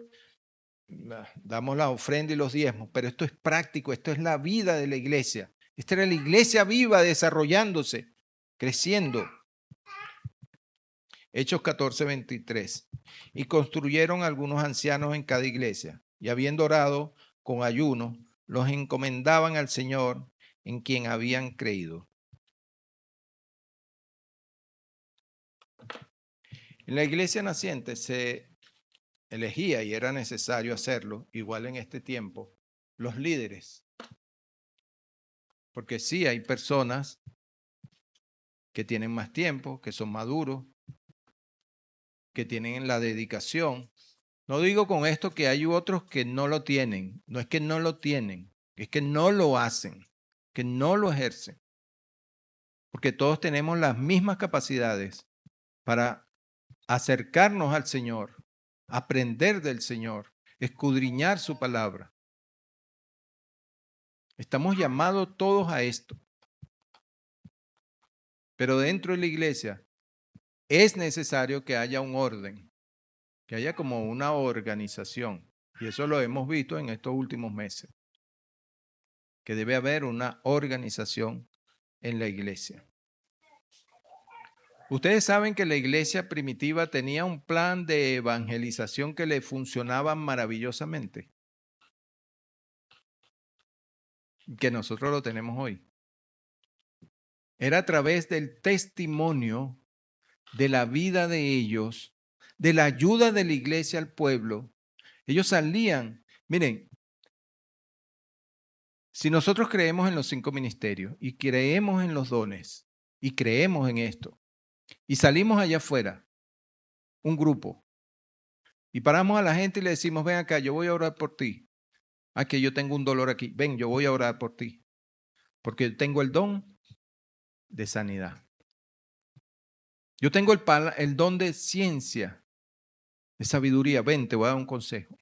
damos la ofrenda y los diezmos, pero esto es práctico, esto es la vida de la iglesia. Esta era la iglesia viva desarrollándose. creciendo. Hechos 14:23. Y construyeron algunos ancianos en cada iglesia, y habiendo orado con ayuno, los encomendaban al Señor en quien habían creído. En la iglesia naciente se elegía, y era necesario hacerlo, igual en este tiempo, los líderes. Porque sí hay personas que tienen más tiempo, que son maduros, que tienen la dedicación. No digo con esto que hay otros que no lo tienen. No es que no lo tienen, es que no lo hacen, que no lo ejercen. Porque todos tenemos las mismas capacidades para acercarnos al Señor, aprender del Señor, escudriñar su palabra. Estamos llamados todos a esto. Pero dentro de la iglesia es necesario que haya un orden, que haya como una organización. Y eso lo hemos visto en estos últimos meses, que debe haber una organización en la iglesia. Ustedes saben que la iglesia primitiva tenía un plan de evangelización que le funcionaba maravillosamente, que nosotros lo tenemos hoy. Era a través del testimonio de la vida de ellos, de la ayuda de la iglesia al pueblo. Ellos salían, miren, si nosotros creemos en los 5 ministerios y creemos en los dones y creemos en esto y salimos allá afuera, un grupo, y paramos a la gente y le decimos, ven acá, yo voy a orar por ti. Ah, que yo tengo un dolor aquí. Ven, yo voy a orar por ti. Porque yo tengo el don de sanidad. Yo tengo el don de ciencia, de sabiduría. Ven, te voy a dar un consejo.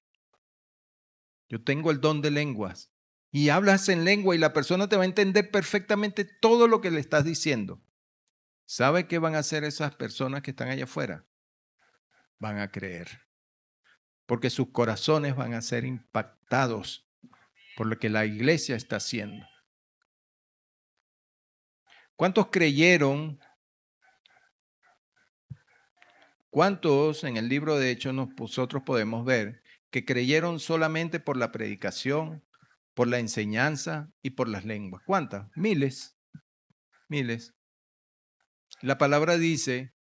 Yo tengo el don de lenguas. Y hablas en lengua y la persona te va a entender perfectamente todo lo que le estás diciendo. ¿Sabe qué van a hacer esas personas que están allá afuera? Van a creer. Porque sus corazones van a ser impactados por lo que la iglesia está haciendo. ¿Cuántos creyeron? ¿Cuántos en el libro de Hechos nosotros podemos ver que creyeron solamente por la predicación, por la enseñanza y por las lenguas? ¿Cuántas? Miles, miles. La palabra dice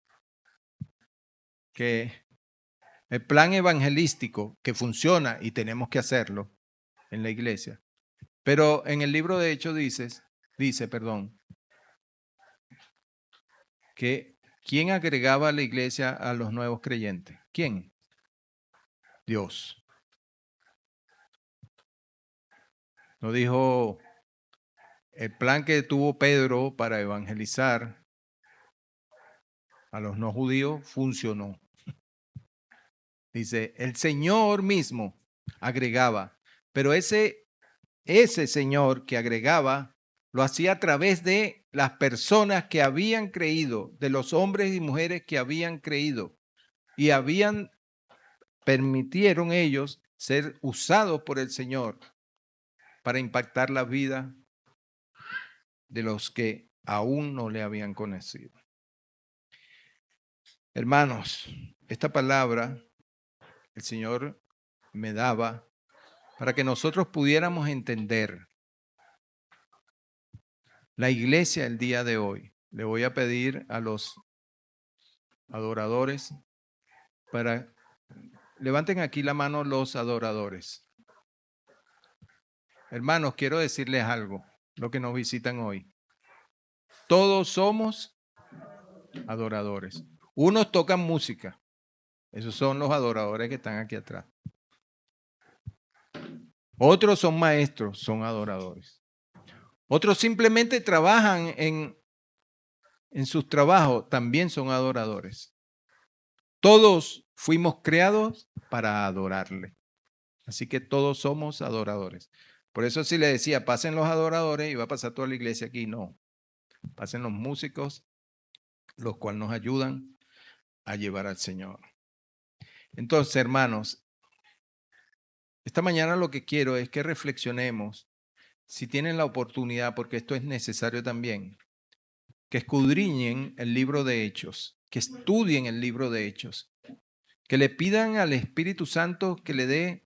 que el plan evangelístico que funciona y tenemos que hacerlo en la iglesia. Pero en el libro de Hechos dice, que ¿quién agregaba a la iglesia a los nuevos creyentes? ¿Quién? Dios. No dijo el plan que tuvo Pedro para evangelizar a los no judíos funcionó. Dice, el Señor mismo agregaba, pero ese Señor que agregaba lo hacía a través de las personas que habían creído, de los hombres y mujeres que habían creído y permitieron ellos ser usados por el Señor para impactar la vida de los que aún no le habían conocido. Hermanos, esta palabra el Señor me daba para que nosotros pudiéramos entender la iglesia el día de hoy. Le voy a pedir a los adoradores para levanten aquí la mano los adoradores. Hermanos, quiero decirles algo, lo que nos visitan hoy. Todos somos adoradores. Unos tocan música. Esos son los adoradores que están aquí atrás. Otros son maestros, son adoradores. Otros simplemente trabajan en sus trabajos, también son adoradores. Todos fuimos creados para adorarle. Así que todos somos adoradores. Por eso si le decía, pasen los adoradores, y va a pasar toda la iglesia aquí. No, pasen los músicos, los cuales nos ayudan a llevar al Señor. Entonces, hermanos, esta mañana lo que quiero es que reflexionemos, si tienen la oportunidad, porque esto es necesario también, que escudriñen el libro de Hechos, que estudien el libro de Hechos, que le pidan al Espíritu Santo que le dé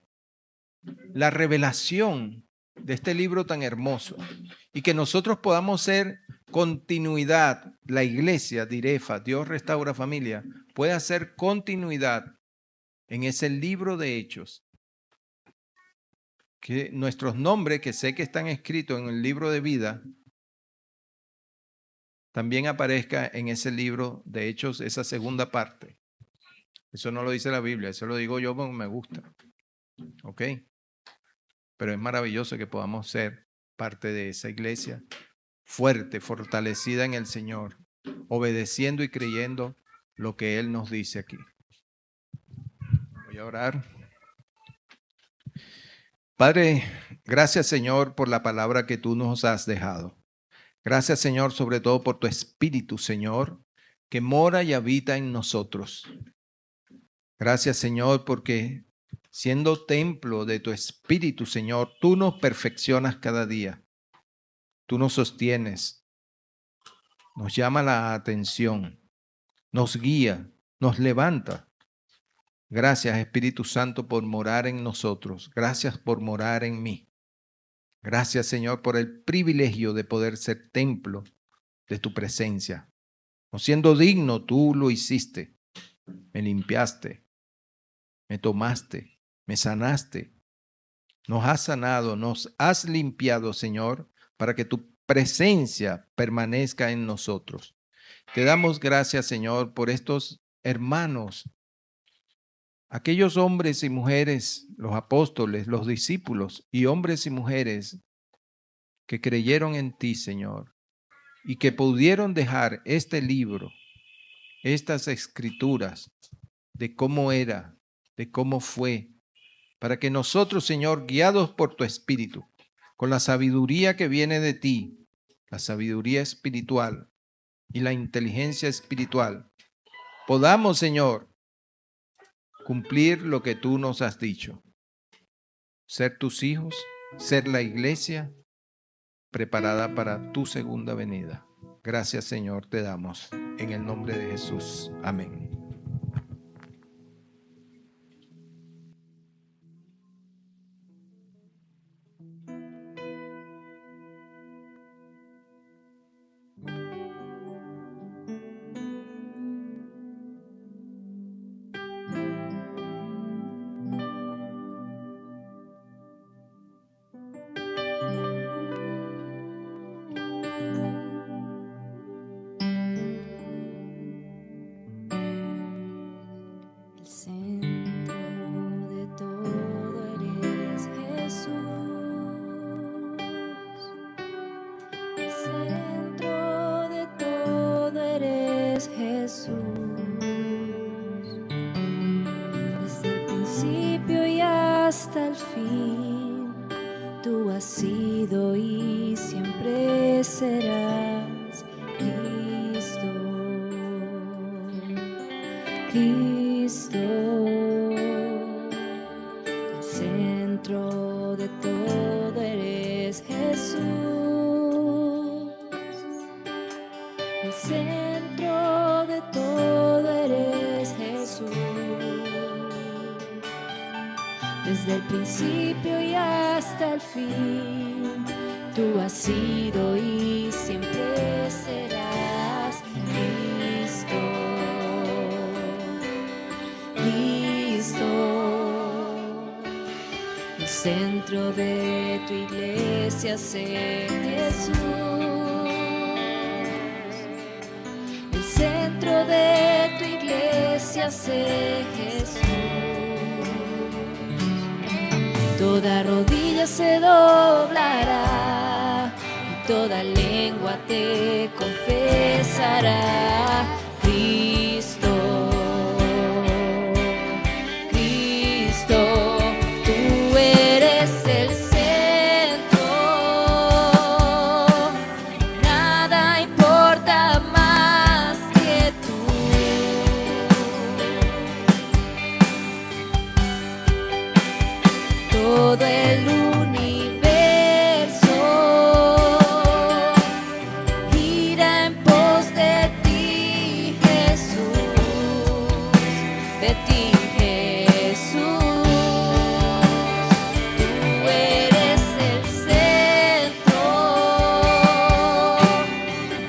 la revelación de este libro tan hermoso y que nosotros podamos ser continuidad. La iglesia, Direfa, Dios Restaura Familia, puede hacer continuidad en ese libro de Hechos. Que nuestros nombres, que sé que están escritos en el libro de vida, también aparezca en ese libro de Hechos, esa segunda parte. Eso no lo dice la Biblia, eso lo digo yo porque me gusta. ¿Ok? Pero es maravilloso que podamos ser parte de esa iglesia fuerte, fortalecida en el Señor, obedeciendo y creyendo lo que Él nos dice aquí. Voy a orar. Padre, gracias Señor por la palabra que tú nos has dejado. Gracias Señor, sobre todo por tu Espíritu, Señor, que mora y habita en nosotros. Gracias Señor, porque siendo templo de tu Espíritu, Señor, tú nos perfeccionas cada día. Tú nos sostienes, nos llama la atención, nos guía, nos levanta. Gracias Espíritu Santo por morar en nosotros. Gracias por morar en mí. Gracias, Señor, por el privilegio de poder ser templo de tu presencia. No siendo digno, tú lo hiciste. Me limpiaste, me tomaste, me sanaste. Nos has sanado, nos has limpiado, Señor, para que tu presencia permanezca en nosotros. Te damos gracias, Señor, por estos hermanos, aquellos hombres y mujeres, los apóstoles, los discípulos y hombres y mujeres que creyeron en ti, Señor, y que pudieron dejar este libro, estas escrituras de cómo era, de cómo fue, para que nosotros, Señor, guiados por tu Espíritu, con la sabiduría que viene de ti, la sabiduría espiritual y la inteligencia espiritual, podamos, Señor, cumplir lo que tú nos has dicho. Ser tus hijos, ser la iglesia preparada para tu segunda venida. Gracias, Señor, te damos en el nombre de Jesús. Amén. Hasta el fin, tú has sido y siempre serás Cristo, Cristo, el centro de todo eres Jesús, el centro de todo eres Jesús. Desde el principio y hasta el fin, tú has sido y siempre serás Cristo, Cristo, el centro de tu iglesia, sé Jesús, el centro de tu iglesia, sé Jesús. Toda rodilla se doblará y toda lengua te confesará. Cristo, Cristo, tú eres el centro. Nada importa más que tú. Todo el universo gira en pos ti, Jesús. Tú eres el centro,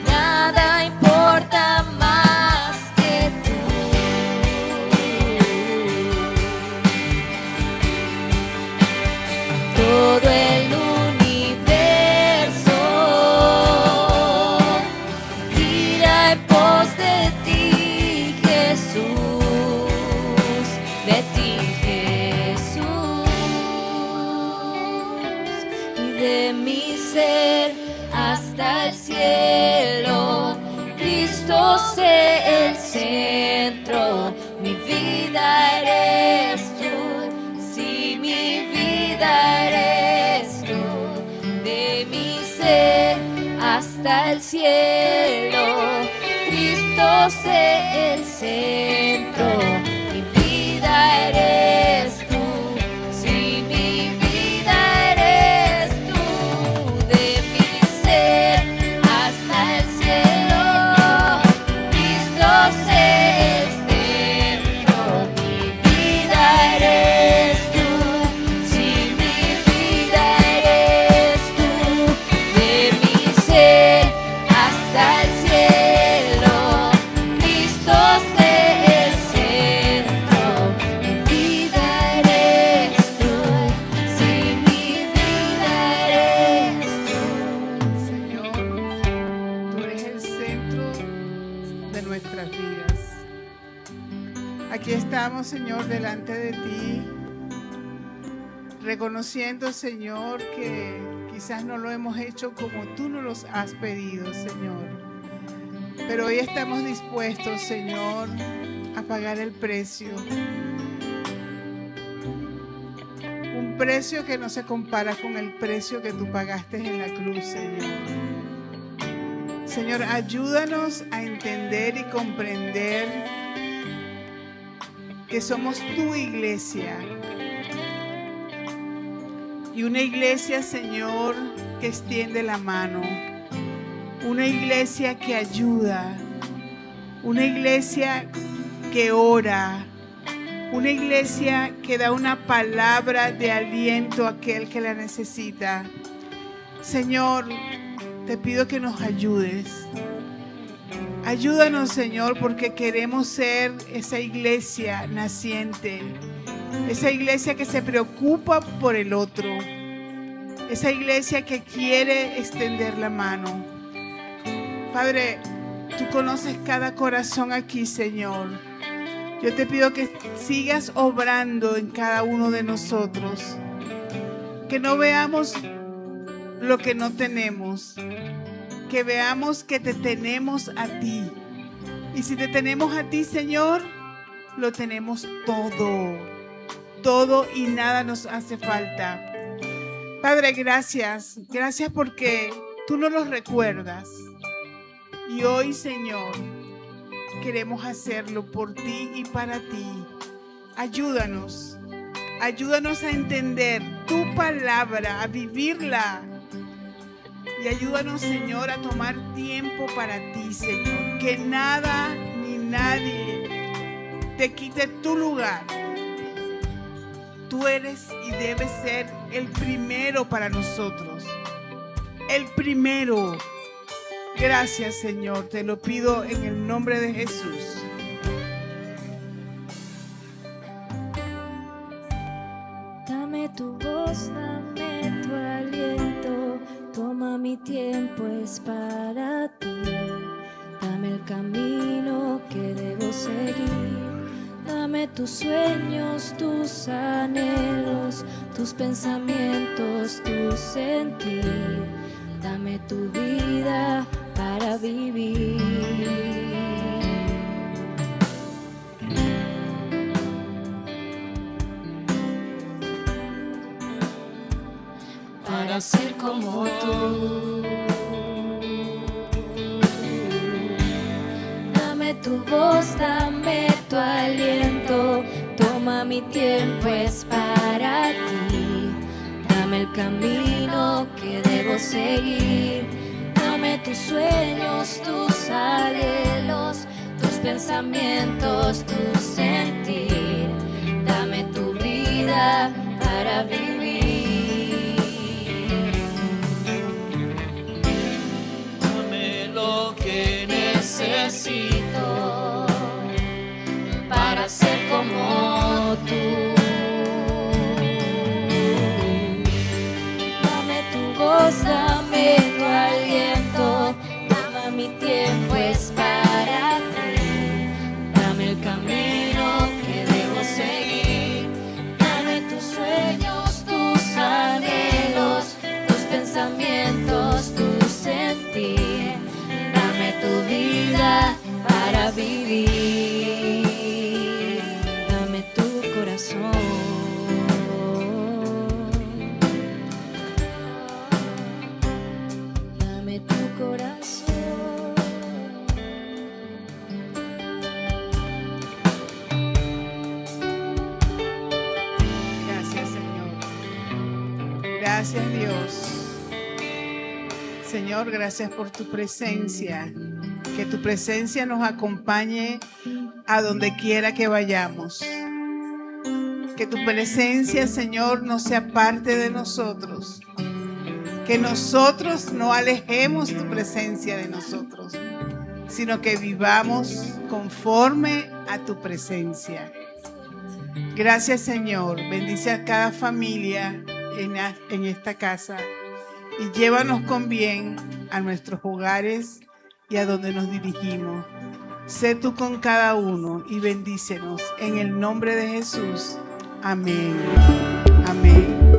nada importa más que tú. Todo el universo gira en pos de ti, Jesús, de ti, Jesús. Y de mi ser hasta el cielo, Cristo sé el centro. Mi vida eres tú, sí, mi vida eres tú. De mi ser hasta el cielo, Cristo sé el centro. Mi vida eres tú, sí, mi vida eres tú. De mi ser hasta el cielo, Cristo sé el centro. Mi vida eres tú, sí, mi vida eres tú. De mi ser hasta el cielo, Cristo sé el centro. Mi vida eres tú, sí, mi vida eres tú. Señor, tú eres el centro de nuestras vidas. Aquí estamos, Señor, delante de ti, reconociendo, Señor, que quizás no lo hemos hecho como tú nos los has pedido, Señor. Pero hoy estamos dispuestos, Señor, a pagar el precio. Un precio que no se compara con el precio que tú pagaste en la cruz, Señor. Señor, ayúdanos a entender y comprender que somos tu iglesia. Y una iglesia, Señor, que extiende la mano. Una iglesia que ayuda. Una iglesia que ora. Una iglesia que da una palabra de aliento a aquel que la necesita. Señor, te pido que nos ayudes. Ayúdanos, Señor, porque queremos ser esa iglesia naciente, esa iglesia que se preocupa por el otro, esa iglesia que quiere extender la mano. Padre, tú conoces cada corazón aquí, Señor. Yo te pido que sigas obrando en cada uno de nosotros, que no veamos lo que no tenemos, que veamos que te tenemos a ti. Y si te tenemos a ti, Señor, lo tenemos todo, todo y nada nos hace falta. Padre, gracias, gracias porque tú nos lo recuerdas. Y hoy, Señor, queremos hacerlo por ti y para ti. Ayúdanos, ayúdanos a entender tu palabra, a vivirla. Y ayúdanos, Señor, a tomar tiempo para ti, Señor. Que nada ni nadie te quite tu lugar. Tú eres y debes ser el primero para nosotros. El primero. Gracias, Señor. Te lo pido en el nombre de Jesús. Dame tu voz, dame tu aliento. Toma mi tiempo, es para ti. Dame el camino que debo seguir. Dame tus sueños, tus anhelos, tus pensamientos, tu sentir. Dame tu vida para vivir. Para ser como tú. Dame tu voz, dame tu aliento. Toma mi tiempo, es para ti. Dame el camino que debo seguir. Dame tus sueños, tus anhelos, tus pensamientos, tu sentir. a ser como tú. Dame tu voz, dame tu aliento, toma mi tiempo, es para ti. Dame el camino que debo seguir, dame tus sueños, tus anhelos, tus pensamientos, tu sentir. Dame tu vida para vivir, dame tu corazón. Dame tu corazón. Gracias, Señor. Gracias, Dios. Señor, gracias por tu presencia. Que tu presencia nos acompañe a donde quiera que vayamos. Que tu presencia, Señor, no sea parte de nosotros. Que nosotros no alejemos tu presencia de nosotros, sino que vivamos conforme a tu presencia. Gracias, Señor. Bendice a cada familia en esta casa y llévanos con bien a nuestros hogares y a donde nos dirigimos. Sé tú con cada uno y bendícenos en el nombre de Jesús. Amén. Amén.